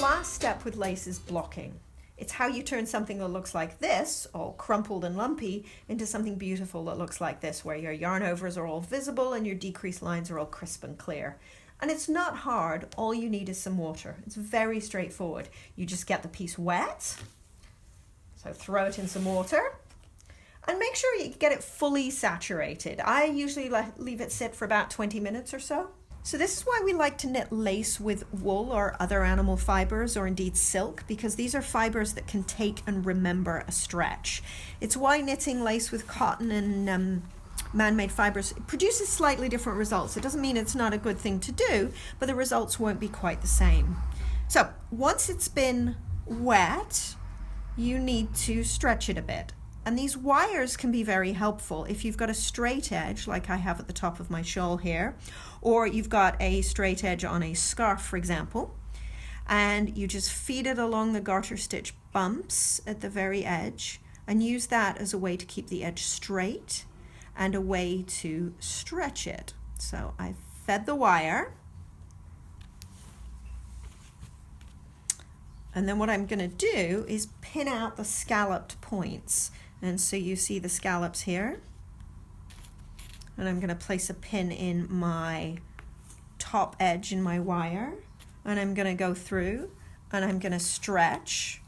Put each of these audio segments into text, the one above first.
last step with lace is blocking. It's how you turn something that looks like this, all crumpled and lumpy, into something beautiful that looks like this, where your yarn overs are all visible and your decreased lines are all crisp and clear. And it's not hard, all you need is some water. It's very straightforward. You just get the piece wet, so throw it in some water, and make sure you get it fully saturated. I usually leave it sit for about 20 minutes or so. So this is why we like to knit lace with wool or other animal fibers, or indeed silk, because these are fibers that can take and remember a stretch. It's why knitting lace with cotton and man-made fibers produces slightly different results. It doesn't mean it's not a good thing to do, but the results won't be quite the same. So once it's been wet, you need to stretch it a bit. And these wires can be very helpful if you've got a straight edge, like I have at the top of my shawl here, or you've got a straight edge on a scarf, for example, and you just feed it along the garter stitch bumps at the very edge and use that as a way to keep the edge straight and a way to stretch it. So I've fed the wire, and then what I'm going to do is pin out the scalloped points. And so you see the scallops here, and I'm going to place a pin in my top edge in my wire, and I'm going to go through and I'm going to stretch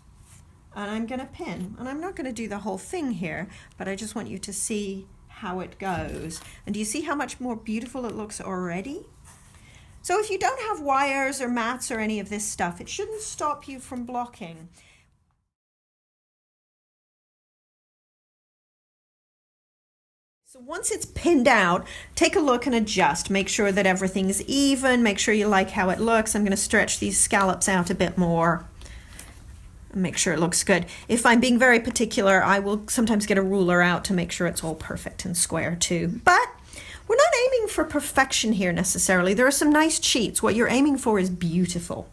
and I'm going to pin. And I'm not going to do the whole thing here, but I just want you to see how it goes. And do you see how much more beautiful it looks already? So if you don't have wires or mats or any of this stuff, it shouldn't stop you from blocking. So once it's pinned out, take a look and adjust. Make sure that everything's even. Make sure you like how it looks. I'm going to stretch these scallops out a bit more and make sure it looks good. If I'm being very particular, I will sometimes get a ruler out to make sure it's all perfect and square too. But we're not aiming for perfection here necessarily. There are some nice cheats. What you're aiming for is beautiful.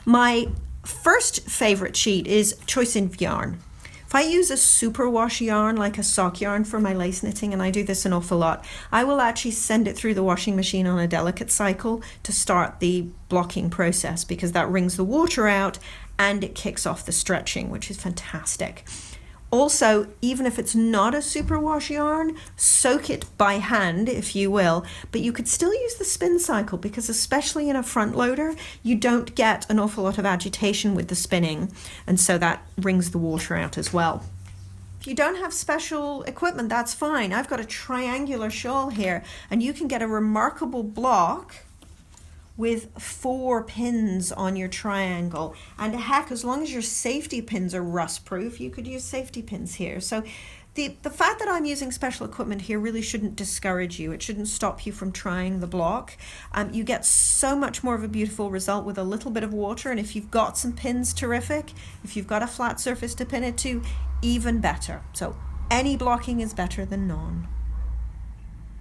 My first favorite cheat is choice of yarn. If I use a superwash yarn, like a sock yarn for my lace knitting, and I do this an awful lot, I will actually send it through the washing machine on a delicate cycle to start the blocking process, because that wrings the water out and it kicks off the stretching, which is fantastic. Also, even if it's not a superwash yarn, soak it by hand, if you will, but you could still use the spin cycle, because especially in a front loader, you don't get an awful lot of agitation with the spinning, and so that wrings the water out as well. If you don't have special equipment, that's fine. I've got a triangular shawl here, and you can get a remarkable block with 4 pins on your triangle. And heck, as long as your safety pins are rust proof, you could use safety pins here. So the fact that I'm using special equipment here really shouldn't discourage you. It shouldn't stop you from trying the block. You get so much more of a beautiful result with a little bit of water, and if you've got some pins, terrific. If you've got a flat surface to pin it to, even better. So any blocking is better than none.